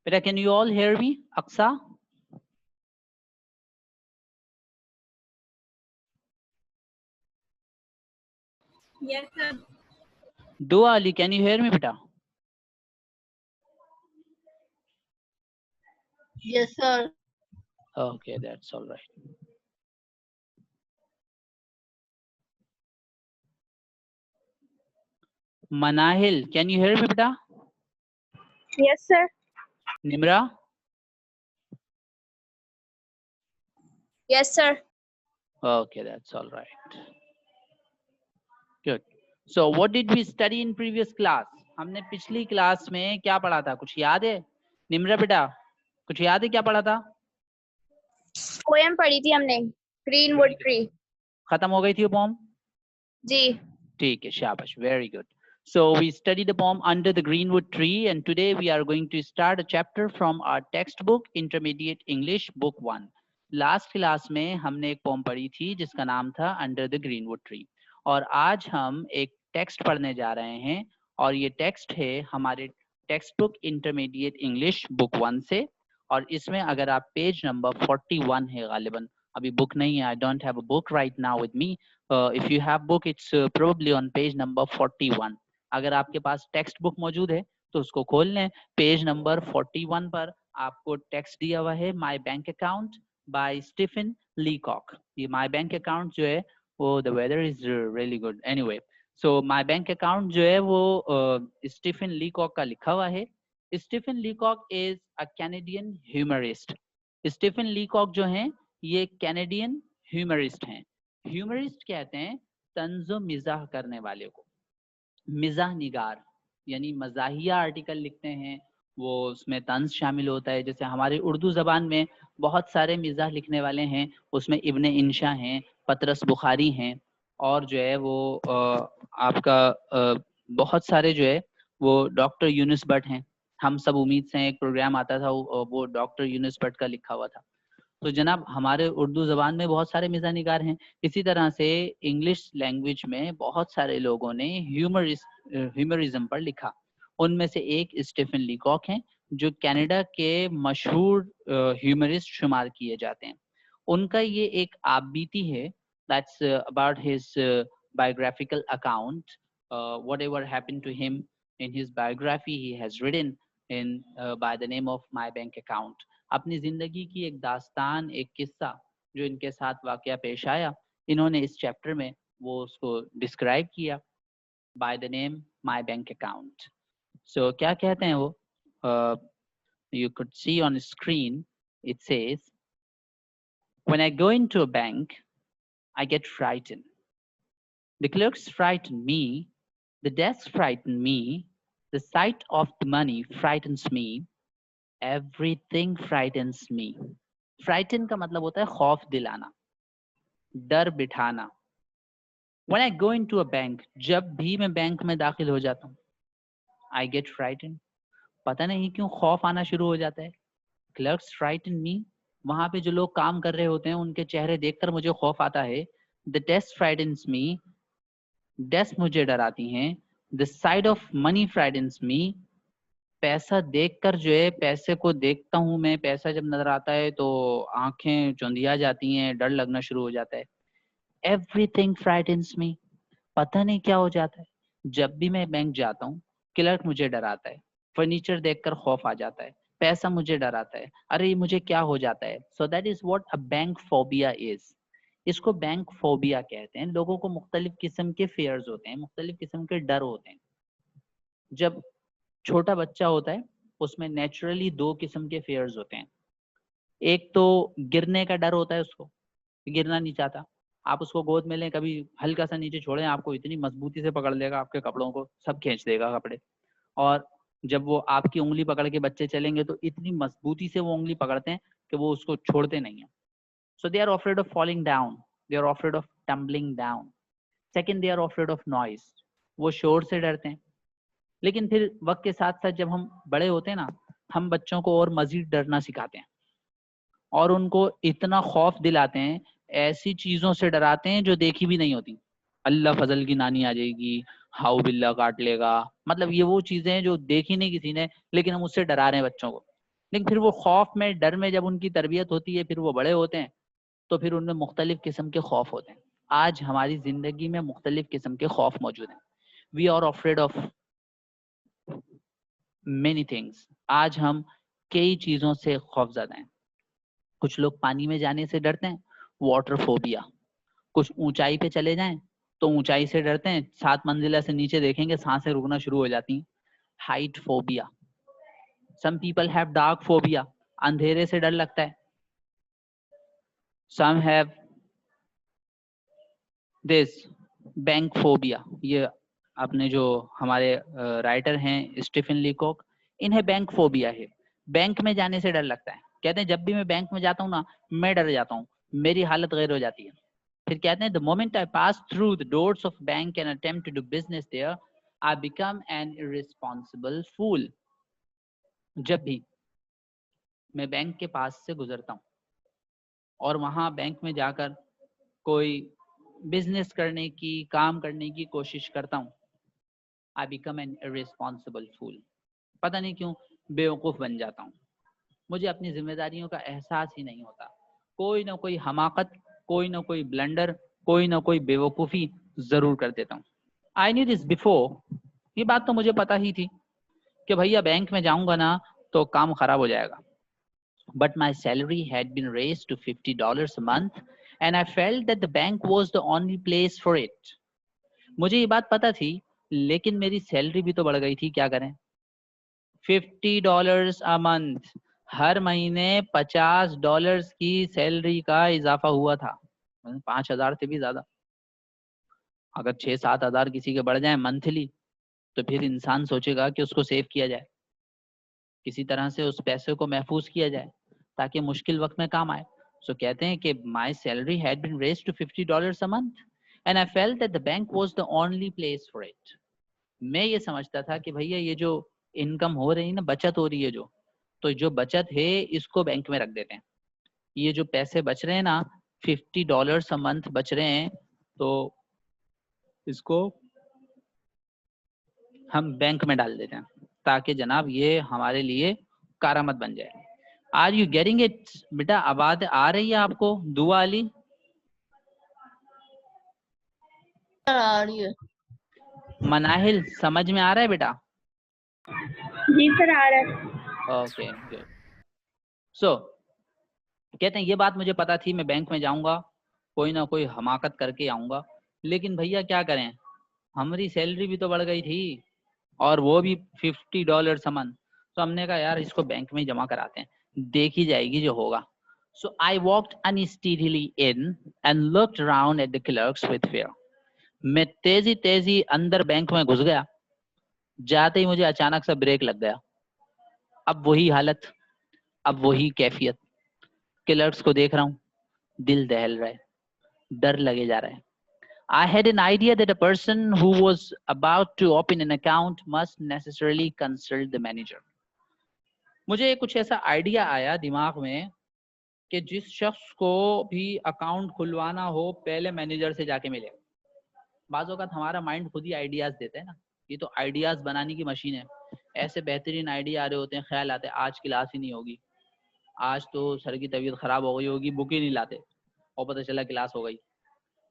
Beta, can you all hear me? Aksa? Yes, sir. Dua Ali, can you hear me, beta? Yes, sir. Okay, that's all right. Manahil, can you hear me, beta? Yes, sir. Nimra? Yes, sir. Okay, that's all right. Good. So what did we study in previous class? हमने पिछली class में क्या पढ़ा था? कुछ याद है? निम्रा बेटा, कुछ याद है क्या पढ़ा था? पोएम पढ़ी थी हमने, ग्रीनवुड ट्री। खत्म हो गई थी वो पोम? जी। ठीक है, शाबाश, very good. So we studied the poem Under the Greenwood Tree, and today we are going to start a chapter from our textbook Intermediate English Book 1. Last class में हमने एक पोम पढ़ी थी जिसका नाम था अंडर द ग्रीनवुड ट्री, और आज हम एक टेक्स्ट पढ़ने जा रहे हैं, और ये टेक्स्ट है हमारे text book intermediate English book 1 से, और इसमें अगर आप पेज नंबर 41 है, गालिबन अभी बुक नहीं है, I don't have a book right now with me, if you have book it's probably on page number 41. अगर आपके पास टेक्स्ट बुक मौजूद है तो उसको खोल लें। पेज नंबर 41 पर आपको टेक्स्ट दिया हुआ है my bank account by Stephen Leacock. ये माय बैंक अकाउंट जो है वो the weather is really good anyway, so my bank account जो है वो स्टीफन लीकॉक का लिखा हुआ है। Stephen Leacock is a Canadian humorist. Stephen Leacock जो हैं ये कैनेडियन ह्यूमरिस्ट हैं। ह्यूमरिस्ट कहते हैं तंज़ो मिजाह करने वाले को, मिजाह निगार यानी मजाहिया आर्टिकल लिखते हैं, वो उसमें तंज शामिल होता है। जैसे हमारी उर्दू ज़बान में बहुत सारे मिजाह लिखने वाले हैं, उसमें इब्ने इंशा हैं, पतरस बुखारी हैं, और जो है वो आपका बहुत सारे जो है वो डॉक्टर यूनुस भट्ट हैं। हम सब उम्मीद से एक प्रोग्राम आता था वो डॉक्टर यूनुस भट्ट का लिखा हुआ था। तो जनाब हमारे उर्दू ज़बान में बहुत सारे मिज़ाह-निगार हैं। इसी तरह से इंग्लिश लैंग्वेज में बहुत सारे लोगों ने ह्यूमरिज्म पर लिखा। उनमें से एक स्टीफन लीकॉक हैं जो कनाडा के मशहूर ह्यूमरिस्ट शुमार किए जाते हैं। उनका ये एक आपबीती है, that's about his biographical account, whatever happened to him in his biography he has written in by the name of My Bank Account. अपनी जिंदगी की एक दास्तान, एक किस्सा जो इनके साथ वाकया पेश आया, इन्होंने इस चैप्टर में वो उसको डिस्क्राइब किया by the name my bank account. So क्या कहते हैं वो? You could see on screen, it says, when I go into a bank, I get frightened. The clerks frighten me, the desks frighten me, the sight of the money frightens me, everything frightens me. Frighten का मतलब होता है खौफ दिलाना, डर बिठाना। When I go into a bank, जब भी मैं बैंक में दाखिल हो जाता हूँ, I get frightened. पता नहीं क्यों खौफ आना शुरू हो जाता है। Clerks frighten me. वहाँ पे जो लोग काम कर रहे होते हैं उनके चेहरे देखकर मुझे खौफ आता है। The desk frightens me. Desk मुझे डराती हैं। The sight of money frightens me. पैसा देखकर जो है, पैसे को देखता हूँ मैं, पैसा जब नजर आता है तो आंखें चौंधिया जाती हैं, डर लगना शुरू हो जाता है। Everything frightens me. पता नहीं क्या हो जाता है। जब भी मैं बैंक जाता हूँ, क्लर्क मुझे डराता है, फर्नीचर देखकर खौफ आ जाता है, पैसा मुझे डराता है, अरे ये मुझे क्या हो जाता है। So that is what a bank phobia is. इसको बैंक फोबिया कहते हैं। लोगों को मुख्तलिफ किस्म के फेयर्स होते हैं, मुख्तलिफ किस्म के डर होते हैं। जब छोटा बच्चा होता है उसमें नेचुरली दो किस्म के फेयर्स होते हैं। एक तो गिरने का डर होता है, उसको गिरना नहीं चाहता। आप उसको गोद में लें, कभी हल्का सा नीचे छोड़ें, आपको इतनी मजबूती से पकड़ लेगा, आपके कपड़ों को सब खींच देगा कपड़े। और जब वो आपकी उंगली पकड़ के बच्चे चलेंगे तो इतनी मजबूती से वो उंगली पकड़ते हैं कि वो उसको छोड़ते नहीं है। So they are afraid of falling down, they are afraid of tumbling down. Second, they are afraid of noise, वो शोर से डरते हैं। लेकिन फिर वक्त के साथ साथ जब हम बड़े होते हैं ना, हम बच्चों को और मजीद डरना सिखाते हैं और उनको इतना खौफ दिलाते हैं, ऐसी चीजों से डराते हैं जो देखी भी नहीं होती। अल्लाह फजल की नानी आ जाएगी, हाउ बिल्ला काट लेगा, मतलब ये वो चीजें हैं जो देखी नहीं किसी ने, लेकिन हम उससे डरा रहे हैं बच्चों को। लेकिन फिर वो खौफ में, डर में जब उनकी तरबियत होती है, फिर वो बड़े होते हैं, तो फिर उनमें मुख्तलिफ किस्म के खौफ होते हैं। आज हमारी जिंदगी में मुख्तलिफ किस्म के खौफ मौजूद हैं। We are afraid of many things. आज हम कई चीज़ों से खौफजदा हैं। कुछ लोग पानी में जाने से डरते हैं, वाटर फोबिया। कुछ ऊंचाई पे चले जाएं तो ऊंचाई से डरते हैं, 7 मंजिला से नीचे देखेंगे सांसें रुकना शुरू हो जाती हैं, height phobia. Some people have dark phobia, अंधेरे से डर लगता है। Some have this bank phobia. ये अपने जो हमारे राइटर हैं स्टीफन लीकॉक, इन्हें बैंक फोबिया है। बैंक में जाने से डर लगता है। कहते हैं जब भी मैं बैंक में जाता हूँ ना, मैं डर जाता हूँ, मेरी हालत गैर हो जाती है। फिर कहते हैं the moment I pass through the doors of bank and attempt to do business there, I become an irresponsible fool. जब भी मैं बैंक के पास से गुजरता हूँ और वहां बैंक में जाकर कोई बिजनेस करने की, काम करने की कोशिश करता हूँ, आई बिकम एन इररिस्पांसिबल फूल। पता नहीं क्यों बेवकूफ बन जाता हूँ। मुझे अपनी जिम्मेदारियों का एहसास ही नहीं होता। कोई ना कोई हमाकत, कोई ना कोई ब्लंडर, कोई ना कोई बेवकूफ़ी जरूर कर देता हूँ। I knew this before. ये बात तो मुझे पता ही थी कि भैया बैंक में जाऊंगा ना तो काम खराब हो जाएगा। But my salary had been raised to $50 a month and I felt that the bank was the only place for it. मुझे ये बात पता थी, लेकिन मेरी सैलरी भी तो बढ़ गई थी, क्या करें। $50 a month, हर महीने $50 की सैलरी का इजाफा हुआ था। 5,000 से भी ज्यादा। अगर 6-7 हजार किसी के बढ़ जाए मंथली, तो फिर इंसान सोचेगा कि उसको सेव किया जाए, किसी तरह से उस पैसे को महफूज किया जाए ताकि मुश्किल वक्त में काम आए। सो कहते हैं कि my salary had been raised to $50 a month and I felt that the bank was the only place for it. मैं ये समझता था कि भैया ये जो इनकम हो रही है ना, बचत हो रही है जो, तो जो बचत है इसको बैंक में रख देते हैं। ये जो पैसे बच रहे हैं ना, $50 a month बच रहे हैं, तो इसको हम बैंक में डाल देते हैं ताकि जनाब ये हमारे लिए कारामद बन जाए। आर यू गेटिंग इट बेटा? आवाज आ रही है आपको दुआ अली? आ रही है। मनाहिल समझ में आ रहा है बेटा? जी सर आ रहा है। Okay good. सो कहते हैं ये बात मुझे पता थी, मैं बैंक में जाऊंगा, कोई ना कोई हमाकत करके आऊंगा, लेकिन भैया क्या करें, हमारी सैलरी भी तो बढ़ गई थी और वो भी $50 a month। तो हमने कहा यार इसको बैंक में जमा कराते हैं, देखी जाएगी जो होगा। So I walked unsteadily in and looked around at the clerks with fear. मैं तेजी तेजी अंदर बैंक में घुस गया, जाते ही मुझे अचानक से ब्रेक लग गया। अब वही हालत, अब वही कैफियत। क्लर्क्स को देख रहा हूँ, दिल दहल रहा है, डर लगे जा रहा है। I had an idea that a person who was about to open an account must necessarily consult the manager. मुझे कुछ ऐसा आइडिया आया दिमाग में कि जिस शख्स को भी अकाउंट खुलवाना हो पहले मैनेजर से जाके मिले। बाज़ औक़ात हमारा माइंड खुद ही आइडियाज देता है ना, ये तो आइडियाज बनाने की मशीन है। ऐसे बेहतरीन आइडिया आ रहे होते हैं, ख्याल आते हैं आज क्लास ही नहीं होगी, आज तो सर की तबीयत खराब हो गई होगी, बुक ही नहीं लाते, और पता चला क्लास हो गई।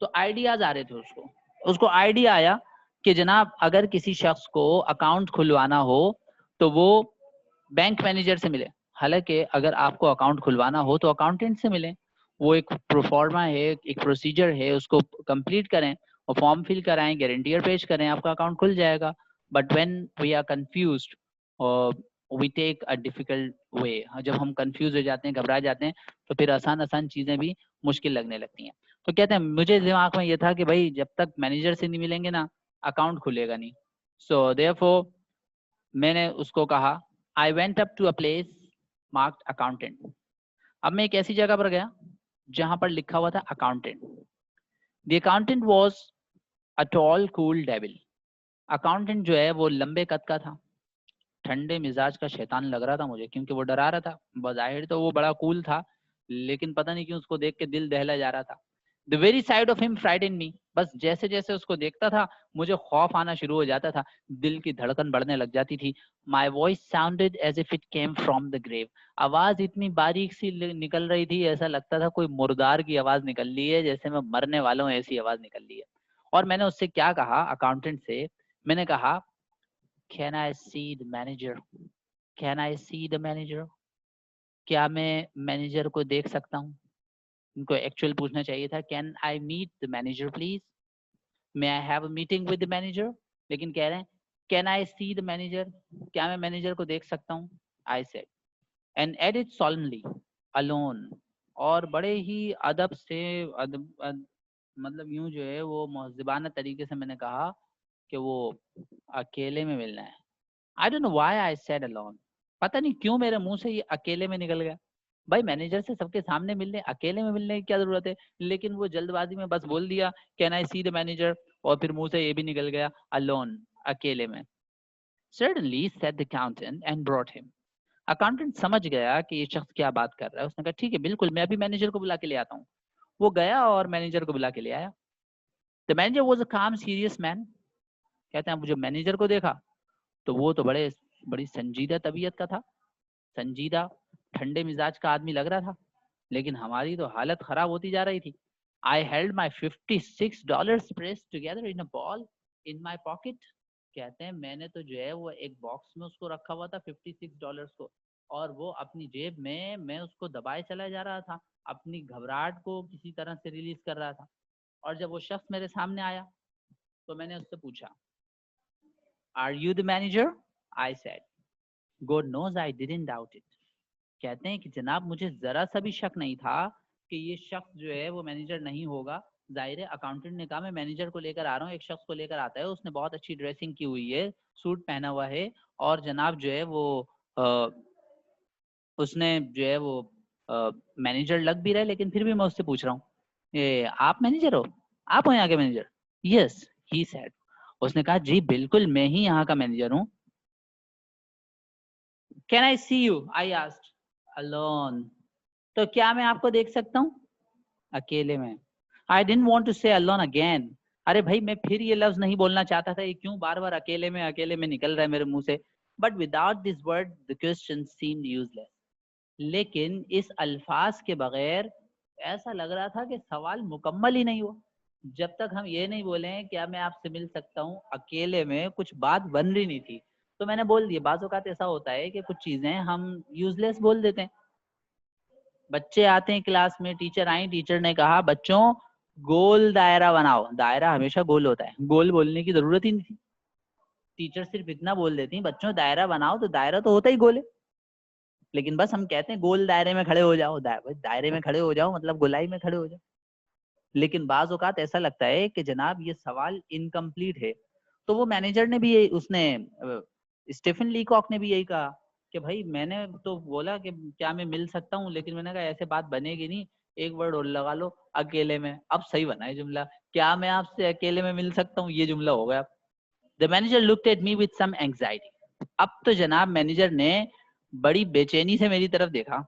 तो आइडियाज आ रहे थे उसको आइडिया आया कि जनाब अगर किसी शख्स को अकाउंट खुलवाना हो तो वो बैंक मैनेजर से मिले। हालांकि अगर आपको अकाउंट खुलवाना हो तो अकाउंटेंट से मिलें, वो एक प्रोफॉर्मा है, एक प्रोसीजर है, उसको कंप्लीट करें और फॉर्म फिल कराएं, गारंटियर पेश करें, आपका अकाउंट खुल जाएगा। But when we are confused और we take a difficult way, जब हम कंफ्यूज हो जाते हैं, घबरा जाते हैं, तो फिर आसान आसान चीजें भी मुश्किल लगने लगती हैं। तो कहते हैं मुझे दिमाग में ये था कि भाई जब तक मैनेजर से नहीं मिलेंगे ना अकाउंट खुलेगा नहीं। सो देयरफॉर मैंने उसको कहा I went up to a place marked accountant. अब मैं एक ऐसी जगह पर गया जहां पर लिखा हुआ था accountant. The accountant was a tall cool devil. Accountant जो है वो लंबे कद का था, ठंडे मिजाज का शैतान लग रहा था मुझे, क्योंकि वो डरा रहा था। बज़ाहिर तो वो बड़ा कूल था, लेकिन पता नहीं क्यों उसको देख के दिल दहला जा रहा था। The very sight of him frightened me. बस जैसे जैसे उसको देखता था मुझे खौफ आना शुरू हो जाता था, दिल की धड़कन बढ़ने लग जाती थी. My voice sounded as if it came from the grave. आवाज इतनी बारीक सी निकल रही थी, ऐसा लगता था कोई मुर्दार की आवाज निकल ली है, जैसे मैं मरने वाला हूँ ऐसी आवाज निकल ली है. और मैंने उससे क्या कहा, अकाउंटेंट से मैंने कहा, Can I see the manager? Can I see the manager? क्या मैं मैनेजर को देख सकता हूँ? उनको एक्चुअल पूछना चाहिए था, can I meet the manager please, may I have a meeting with the manager. लेकिन कह रहे हैं can I see the manager, क्या मैं मैनेजर को देख सकता हूँ. I said and added solemnly alone. और बड़े ही अदब से मतलब यूं जो है वो महज़िबाना तरीके से मैंने कहा कि वो अकेले में मिलना है. I don't know why I said alone. पता नहीं क्यों मेरे मुंह से ये अकेले में निकल गया. भाई मैनेजर से सबके सामने मिलने, अकेले में मिलने की क्या जरूरत है. लेकिन वो जल्दबाजी में बस बोल दिया can I see the manager, और फिर मुंह से ये भी निकल गया अलोन, अकेले में. Suddenly said the accountant and brought him. Accountant समझ गया कि ये शख्स क्या बात कर रहा है. उसने कहा ठीक है बिल्कुल, मैं अभी मैनेजर को बुला के ले आता हूँ. वो गया और मैनेजर को बुला के ले आया. द मैनेजर वाज अ काम सीरियस मैन. कहते हैं जो मैनेजर को देखा तो वो तो बड़ी संजीदा तबीयत का था, संजीदा ठंडे मिजाज का आदमी लग रहा था. लेकिन हमारी तो हालत खराब होती जा रही थी. I held my $56 pressed together in a ball in my pocket. कहते हैं मैंने तो जो है वो एक बॉक्स में उसको रखा हुआ था $56 को, और वो अपनी जेब में मैं उसको दबाए चला जा रहा था, अपनी घबराहट को किसी तरह से रिलीज कर रहा था. और जब वो शख्स मेरे सामने आया तो मैंने उससे पूछा, Are you the manager? I said. God knows I didn't doubt it. कहते हैं कि जनाब मुझे जरा सा भी शक नहीं था कि ये शख्स जो है वो मैनेजर नहीं होगा. जाहिर है अकाउंटेंट ने कहा मैं मैनेजर को लेकर आ रहा हूँ. एक शख्स को लेकर आता है, उसने बहुत अच्छी ड्रेसिंग की हुई है, सूट पहना हुआ है, और जनाब जो है वो आ, उसने जो है वो मैनेजर लग भी रहा है. लेकिन फिर भी मैं उससे पूछ रहा हूँ, ये आप मैनेजर हो, आप हो यहाँ के मैनेजर. Yes he said. उसने कहा जी बिल्कुल मैं ही यहाँ का मैनेजर हूँ. Can I see you, I asked. Alone. तो क्या मैं आपको देख सकता हूँ अकेले में. I didn't want to say alone again. अरे भाई मैं फिर ये लफ्ज नहीं बोलना चाहता था, ये क्यों बार बार अकेले में निकल रहा है मेरे मुंह से. But without this word the question seemed useless. लेकिन इस अल्फाज के बगैर ऐसा लग रहा था कि सवाल मुकम्मल ही नहीं हुआ. जब तक हम ये नहीं बोले क्या मैं आपसे मिल सकता हूँ अकेले में, कुछ बात बन रही नहीं थी. तो मैंने बोल दिया. बाज़ औक़ात ऐसा होता है कि कुछ चीजें हम यूजलेस बोल देते हैं. बच्चे आते हैं क्लास में, टीचर आई, टीचर ने कहा बच्चों गोल दायरा बनाओ. दायरा हमेशा गोल होता है, गोल बोलने की जरूरत ही नहीं थी. टीचर सिर्फ इतना बोल देती बच्चों दायरा बनाओ, तो दायरा तो होता ही गोल है. लेकिन बस हम कहते हैं गोल दायरे में खड़े हो जाओ. दायरे में खड़े हो जाओ मतलब गोलाई में खड़े हो जाओ. लेकिन बाज औकात ऐसा लगता है कि जनाब ये सवाल इनकम्प्लीट है. तो वो मैनेजर ने भी उसने स्टीफन लीकॉक ने भी यही कहा कि भाई मैंने तो बोला कि क्या मैं मिल सकता हूँ, लेकिन मैंने कहा ऐसे बात बनेगी नहीं, एक वर्ड और लगा लो अकेले में. अब सही बना है जुमला, क्या मैं आपसे अकेले में मिल सकता हूँ, ये जुमला हो गया. The manager looked at me with some anxiety. अब तो जनाब मैनेजर ने बड़ी बेचैनी से मेरी तरफ देखा,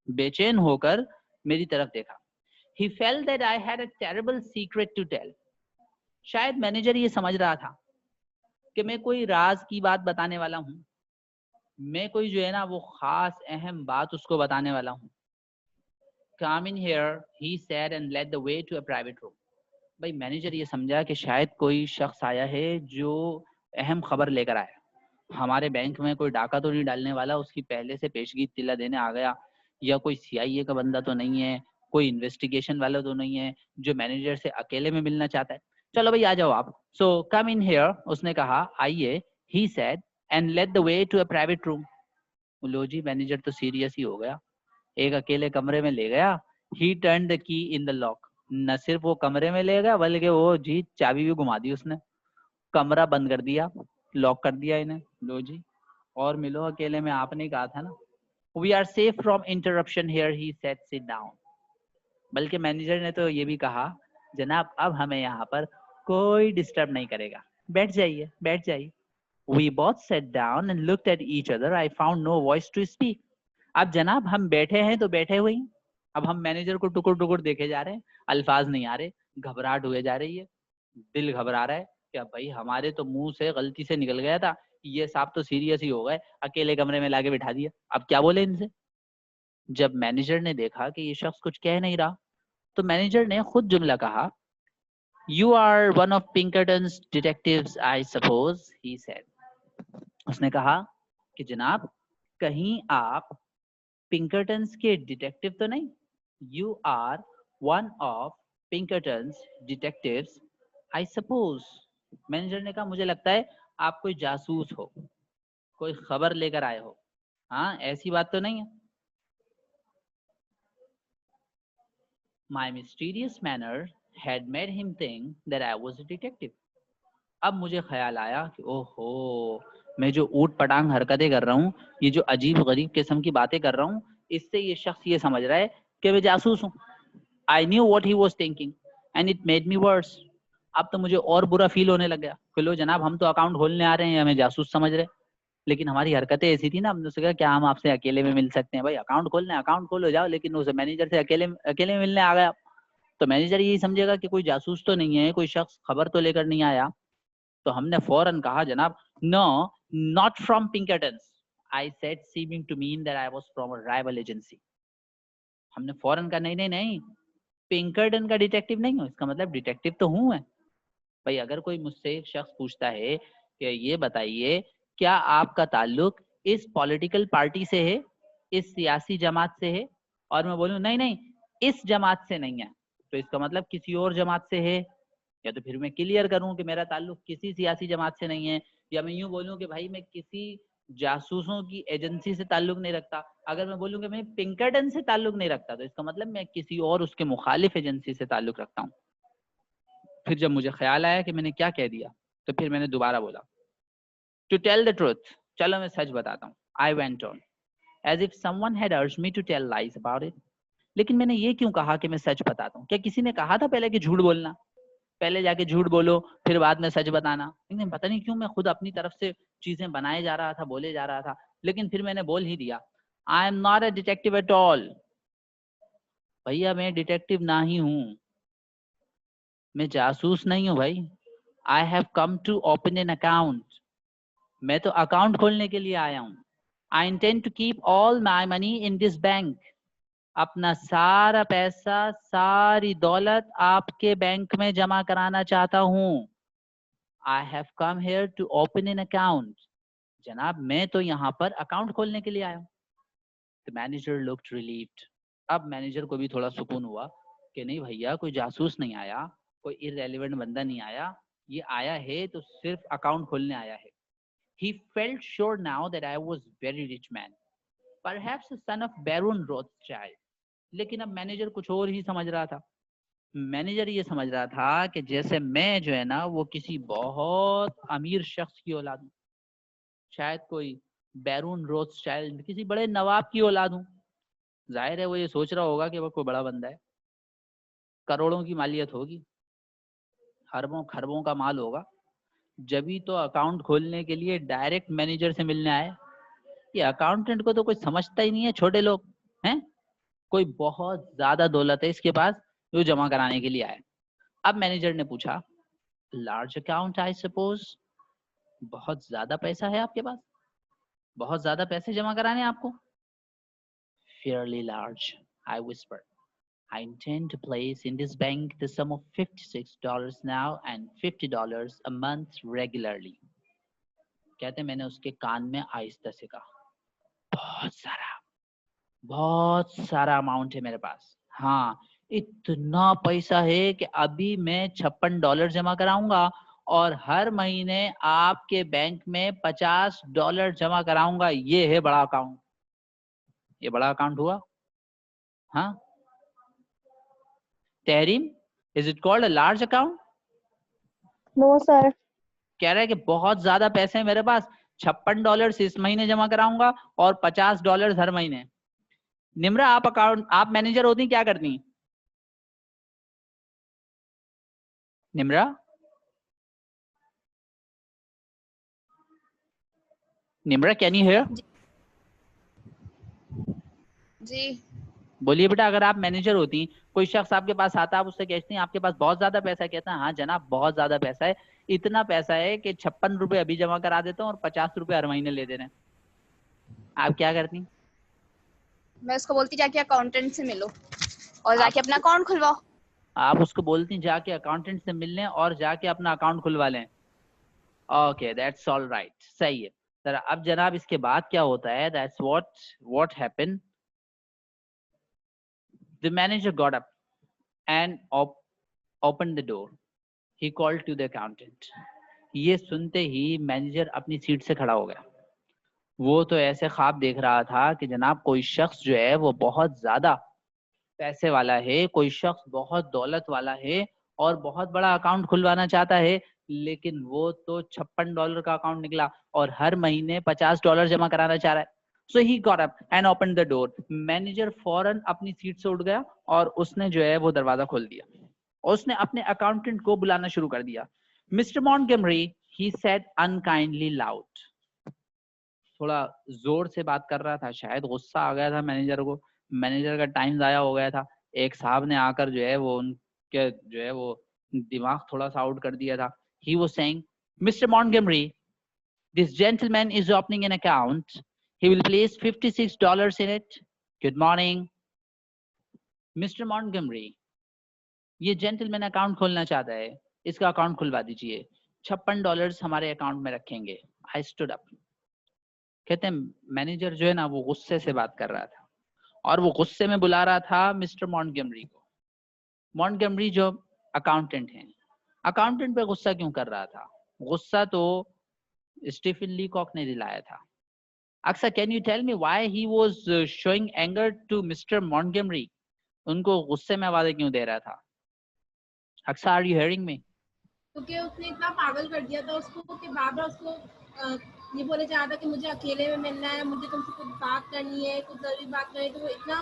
बेचैन होकर मेरी तरफ देखा. He felt that I had a terrible secret to tell. शायद मैनेजर ये समझ रहा था कि मैं कोई राज की बात बताने वाला हूँ, मैं कोई जो है ना वो खास अहम बात उसको बताने वाला हूँ. Come in here, he said and led the way to a private room. भाई मैनेजर ये समझा कि शायद कोई शख्स आया है जो अहम खबर लेकर आया. हमारे बैंक में कोई डाका तो नहीं डालने वाला, उसकी पहले से पेशगी तिला देने आ गया, या कोई CIA का बंदा तो नहीं है, कोई इन्वेस्टिगेशन वाला तो नहीं है जो मैनेजर से अकेले में मिलना चाहता है. चलो भाई आ जाओ आप. सो कम इन हियर, उसने कहा आइए, he said and led the way to a private room. लो जी मैनेजर तो सीरियस ही हो गया, एक अकेले कमरे में ले गया. ही turn the key in the lock. न सिर्फ वो कमरे में ले गया बल्कि वो जी चाबी भी घुमा दी उसने, कमरा बंद कर दिया, लॉक कर दिया इन्हें. लो जी और मिलो अकेले में, आपने कहा था ना. We are safe from interruption here, he said sit down. बल्कि मैनेजर ने तो ये भी कहा जनाब अब हमें यहाँ पर कोई डिस्टर्ब नहीं करेगा, बैठ जाइए बैठ जाइए. We both sat down and looked at each other. I found no voice to speak. अब जनाब हम बैठे हैं तो बैठे हुए ही, अब हम मैनेजर को टुकुर टुकुर देखे जा रहे हैं, अल्फाज नहीं आ रहे, घबराहट हुए जा रही है, दिल घबरा रहा है कि अब भाई हमारे तो मुंह से गलती से निकल गया था, ये साहब तो सीरियस ही हो गए, अकेले कमरे में लाके बिठा दिया, अब क्या बोले इनसे। जब मैनेजर ने देखा कि ये शख्स कुछ कह नहीं रहा, तो मैनेजर ने खुद जुमला कहा, you are one of Pinkerton's detectives I suppose, he said. उसने कहा कि जनाब, कहीं आप पिंकरटन्स के डिटेक्टिव तो नहीं? You are one of Pinkerton's detectives I suppose. Manager ने कहा, मुझे लगता है आप कोई जासूस हो, कोई खबर लेकर आए हो, हाँ ऐसी बात तो नहीं है। My mysterious manner had made him think that I was a detective. अब मुझे ख्याल आया कि ओहो, मैं जो ऊट पटांग हरकतें कर रहा हूँ, ये जो अजीब गरीब किस्म की बातें कर रहा हूँ, इससे ये शख्स ये समझ रहा है कि मैं जासूस हूँ। I knew what he was thinking and it made me worse. अब तो मुझे और बुरा फील होने लग गया कि लो जनाब, हम तो अकाउंट खोलने आ रहे हैं, हमें जासूस समझ रहे, लेकिन हमारी हरकतें ऐसी थी ना, हमने सोचा क्या हम आपसे अकेले में मिल सकते हैं? भाई अकाउंट खोलना है, अकाउंट खोलो जाओ, लेकिन उस मैनेजर से अकेले अकेले में मिलने आ गया। तो मैनेजर यही समझेगा कि कोई जासूस तो नहीं है, कोई शख्स खबर तो लेकर नहीं आया। तो हमने फौरन कहा, जनाब no, not from Pinkerton's, I said seeming to mean that I was from a rival agency. हमने फौरन कहा, नहीं नहीं नहीं, पिंकरटन का डिटेक्टिव नहीं हूँ, इसका मतलब डिटेक्टिव तो हूँ मैं। भाई अगर कोई मुझसे एक शख्स पूछता है कि ये बताइए क्या आपका ताल्लुक इस पॉलिटिकल पार्टी से है, इस सियासी जमात से है, और मैं बोलूं नहीं नहीं इस जमात से नहीं है, तो इसका मतलब किसी और जमात से है। या तो फिर मैं क्लियर करूं कि मेरा ताल्लुक किसी सियासी जमात से नहीं है, या मैं यूं बोलूं कि भाई मैं किसी जासूसों की एजेंसी से ताल्लुक नहीं रखता। अगर मैं बोलूं कि मैं पिंकरटन से ताल्लुक नहीं रखता, तो इसका मतलब मैं किसी और उसके मुखालिफ एजेंसी से ताल्लुक रखता हूँ। फिर जब मुझे ख्याल आया कि मैंने क्या कह दिया, तो फिर मैंने दोबारा बोला, टू टेल द ट्रूथ, चलो मैं सच बताता हूँ। I went on as if someone had urged me to tell lies about it. लेकिन मैंने ये क्यों कहा कि मैं सच बताता हूँ? क्या किसी ने कहा था पहले कि झूठ बोलना, पहले जाके झूठ बोलो फिर बाद में सच बताना? लेकिन पता नहीं क्यों मैं खुद अपनी तरफ से चीजें बनाए जा रहा था, बोले जा रहा था, लेकिन फिर मैंने बोल ही दिया, I am not a detective at all. भैया मैं डिटेक्टिव ना ही हूँ, मैं जासूस नहीं हूँ भाई। I have come to open an account, मैं तो अकाउंट खोलने के लिए आया हूँ। I intend to keep all my money in this bank, अपना सारा पैसा, सारी दौलत आपके बैंक में जमा कराना चाहता हूँ। I have come here to open an account, जनाब मैं तो यहाँ पर अकाउंट खोलने के लिए आया हूँ। The manager looked relieved. अब मैनेजर को भी थोड़ा सुकून हुआ कि नहीं भैया, कोई जासूस नहीं आया, कोई इररेलेवेंट बंदा नहीं आया, ये आया है तो सिर्फ अकाउंट खोलने आया है। He felt sure now that I was very rich man, perhaps a son of Baron Rothschild. लेकिन अब मैनेजर कुछ और ही समझ रहा था। मैनेजर ये समझ रहा था कि जैसे मैं जो है ना वो किसी बहुत अमीर शख्स की औलाद हूँ, शायद कोई बैरून रोथस्चाइल्ड, किसी बड़े नवाब की औलाद हूँ। जाहिर है वो ये सोच रहा होगा कि वो कोई बड़ा बंदा है, करोड़ों की मालियत होगी, अरबों खरबों का माल होगा, जब ही तो अकाउंट खोलने के लिए डायरेक्ट मैनेजर से मिलने आए। ये अकाउंटेंट को तो कोई समझता ही नहीं है, छोटे लोग हैं, कोई बहुत ज्यादा दौलत है इसके पास जो जमा कराने के लिए आए। अब मैनेजर ने पूछा, लार्ज अकाउंट आई सपोज, बहुत ज्यादा पैसा है आपके पास, बहुत ज्यादा पैसे जमा कराने हैं आपको? Fairly large, I whispered. I intend to place in this bank the sum of $56 now and $50 a month regularly. कहते मैंने उसके कान में आहिस्ता से कहा, बहुत सारा अमाउंट है मेरे पास, हाँ इतना पैसा है कि अभी मैं $56 जमा कराऊंगा और हर महीने आपके बैंक में $50 जमा कराऊंगा। ये है बड़ा अकाउंट, ये बड़ा अकाउंट हुआ। हाँ Tahreem, is it called a large account? No sir. कह रहा है कि बहुत ज्यादा पैसे हैं मेरे पास, $56 इस महीने जमा कराऊंगा और $50 हर महीने। निम्रा आप अकाउंट, आप मैनेजर होती क्या करती? Nimra, Nimra can you hear? जी। बोलिए बेटा, अगर आप मैनेजर होती, कोई शख्स आपके पास आता, आप उससे कहती हैं आपके पास बहुत ज्यादा पैसा है, कहता है हाँ जनाब बहुत ज्यादा पैसा है, इतना पैसा है कि 56 रुपए अभी जमा करा देता हूँ और 50 रुपए हर महीने ले दे रहे हैं, आप क्या करती? मैं उसको बोलती जाके अकाउंटेंट से मिलो और आप जाके अपना अकाउंट खुलवाओ। आप उसको बोलती जाके अकाउंटेंट से मिल लें और जाके अपना अकाउंट खुलवा लें। ओके, दैट्स ऑल राइट, सही है सर। अब जनाब इसके बाद क्या होता है, that's what happened. The manager got up and open the door, he called to the accountant. ये सुनते ही मैनेजर अपनी सीट से खड़ा हो गया। वो तो ऐसे ख्वाब देख रहा था कि जनाब कोई शख्स जो है वो बहुत ज्यादा पैसे वाला है, कोई शख्स बहुत दौलत वाला है और बहुत बड़ा अकाउंट खुलवाना चाहता है, लेकिन वो तो $56 का अकाउंट निकला और हर महीने $50 जमा कराना चाह रहा है। So he got up and open the door. Manager फौरन अपनी सीट से उठ गया और उसने जो है वो दरवाजा खोल दिया। उसने अपने अकाउंटेंट को बुलाना शुरू कर दिया। Mister Montgomery, he said unkindly loud. थोड़ा जोर से बात कर रहा था, शायद गुस्सा आ गया था मैनेजर को, मैनेजर का टाइम जाया हो गया था। एक साहब ने आकर जो है वो उनके जो है वो दिमाग थोड़ा सा आउट कर दिया था। He was saying, mister Montgomery, this gentleman is opening an account, he will place $56 in it. Good morning mister Montgomery, ये जेंटलमैन अकाउंट खोलना चाहता है, इसका अकाउंट खुलवा दीजिए, $56 हमारे अकाउंट में रखेंगे। I stood up. कहते हैं मैनेजर जो है ना वो गुस्से से बात कर रहा था और वो गुस्से में बुला रहा था मिस्टर मॉन्टगोमरी को। मॉन्टगोमरी जो अकाउंटेंट हैं, अकाउंटेंट पे गुस्सा क्यों कर रहा था? गुस्सा तो स्टीफन लीकॉक ने दिलाया था। अक्सर, can you tell me why he was showing anger to mister Montgomery? उनको गुस्से में आवाजें क्यों दे रहा था? अक्सर, आर यू हियरिंग मी? क्योंकि उसने इतना पागल कर दिया था उसको कि बार-बार उसको ये बोले जा रहा था कि मुझे अकेले में मिलना है, मुझे तुमसे कुछ बात करनी है, कुछ ज़रूरी बात करनी है, तो वो इतना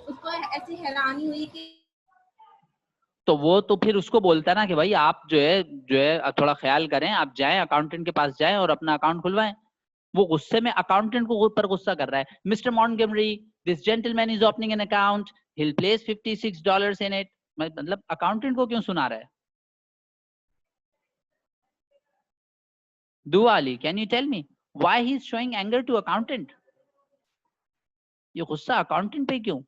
उसको ऐसी हैरानी हुई कि तो वो तो फिर उसको बोलता ना कि भाई आप जो है थोड़ा ख्याल करें, आप जाएं अकाउंटेंट के पास जाएं और अपना अकाउंट खुलवाएं। वो गुस्से में अकाउंटेंट को ऊपर गुस्सा कर रहा है। Mister Montgomery, this gentleman is opening an account, he will place $56 in it. मतलब अकाउंटेंट को क्यों सुना रहा है? Dua Ali, can you tell me why he is showing anger to accountant? ये गुस्सा अकाउंटेंट पे क्यों?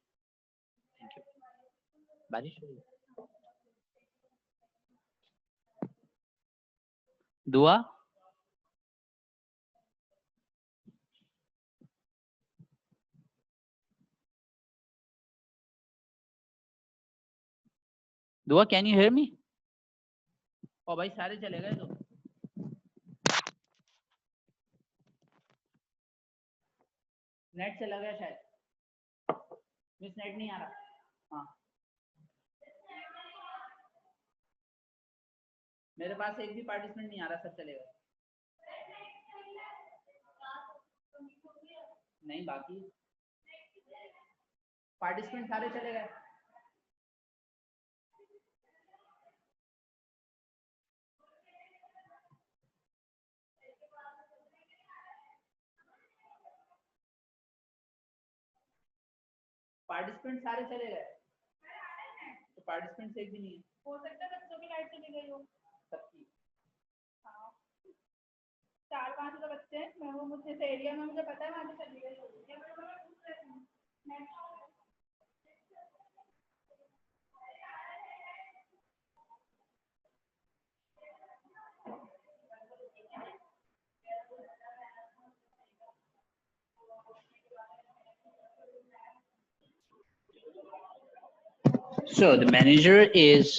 बारिश हो रही है। दुआ, दुआ, कैन यू हियर मी? ओ भाई सारे चले गए तो नेट चला गया शायद। मिस नेट नहीं आ रहा। हाँ, मेरे पास एक भी पार्टिसिपेंट नहीं आ रहा, सब चले गए। नहीं, बाकी पार्टिसिपेंट सारे चले गए। पार्टिसिपेंट सारे चले गए तो पार्टिसिपेंट एक भी नहीं है। हो सकता है बच्चों की लाइट चली गई हो। सबकी। हाँ, 4-5 तो बच्चे हैं, मैं वो मुझे इस एरिया में मुझे पता है वहाँ पे चली गई होगी। क्या मैं पूछ रही हूँ? So the manager is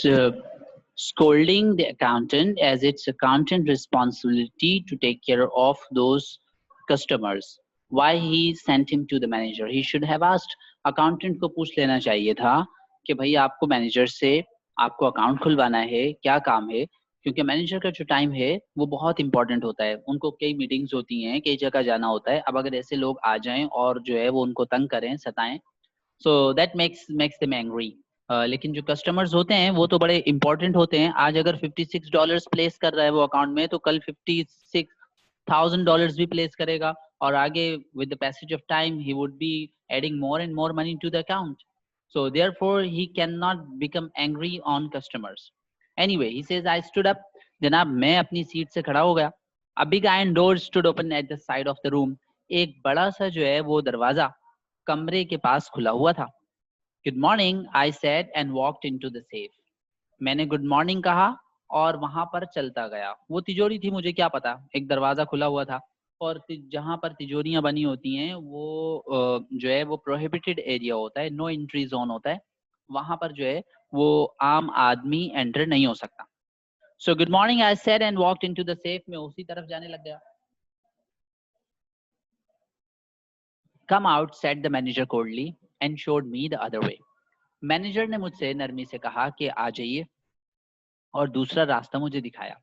scolding the accountant as it's accountant responsibility to take care of those customers. Why he sent him to the manager? He should have asked accountant को पूछ लेना चाहिए था कि भाई आपको मैनेजर से आपको अकाउंट खुलवाना है, क्या काम है? क्योंकि मैनेजर का जो टाइम है वो बहुत इंपॉर्टेंट होता है, उनको कई मीटिंग्स होती हैं, कई जगह जाना होता है। अब अगर ऐसे लोग आ जाएं और जो है वो उनको तंग करें, सताएं, so that makes them angry. लेकिन जो कस्टमर्स होते हैं वो तो बड़े इंपॉर्टेंट होते हैं। आज अगर $56 प्लेस कर रहा है वो अकाउंट में, तो कल $56,000 भी प्लेस करेगा और आगे with the passage of time he would be adding more and more money to the account. So therefore he cannot become angry on customers. Anyway, he says, I stood up. जनाब मैं अपनी seat से खड़ा हो गया. A big iron door stood open at the side of the room. एक बड़ा सा जो है वो दरवाजा कमरे के पास खुला हुआ था. Good morning, I said and walked into the safe. मैंने गुड मॉर्निंग कहा और वहां पर चलता गया. वो तिजोरी थी, मुझे क्या पता, एक दरवाजा खुला हुआ था और जहां पर तिजोरियां बनी होती हैं वो जो है वो प्रोहिबिटेड एरिया होता है, नो एंट्री जोन होता है. वहां पर जो है वो आम आदमी एंटर नहीं हो सकता. So good morning I said and walked into the safe. मैं उसी तरफ जाने लग गया. Come out said the manager coldly and showed me the other way. Manager ने मुझसे नरमी से कहा कि आ जाइए और दूसरा रास्ता मुझे दिखाया.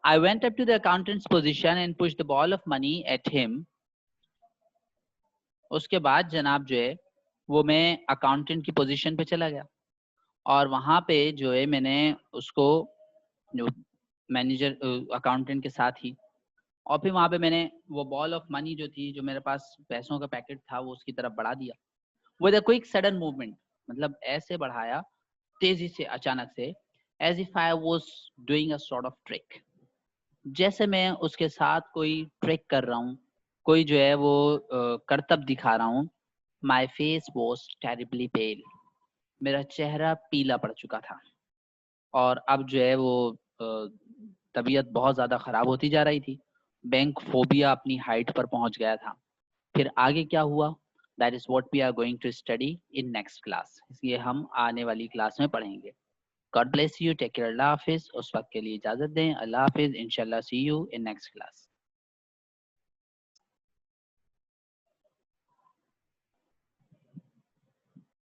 I went up to the accountant's position and pushed the ball of money at him. उसके बाद जनाब जो है वो मैं अकाउंटेंट की पोजीशन पे चला गया और वहां पे जो है मैंने उसको जो मैनेजर अकाउंटेंट के साथ ही और फिर वहां पे मैंने वो बॉल ऑफ मनी जो थी, जो मेरे पास पैसों का पैकेट था, वो उसकी तरफ बढ़ा दिया. With a quick sudden movement, मतलब ऐसे बढ़ाया तेजी से, अचानक से, as if I was doing a sort of trick. जैसे मैं उसके साथ कोई ट्रिक कर रहा हूँ, कोई जो है वो करतब दिखा रहा हूँ. माई फेस वॉज टेरिबली पेल. मेरा चेहरा पीला पड़ चुका था और अब जो है वो तबीयत बहुत ज़्यादा ख़राब होती जा रही थी. बैंक फोबिया अपनी हाइट पर पहुंच गया था. फिर आगे क्या हुआ, that is what we are going to study in next class. इसलिए हम आने वाली क्लास में पढ़ेंगे. God bless you. Take care. Allah Hafiz. उस वक्त के लिए इजाजत दें. Allah Hafiz. Inshallah see you in next class.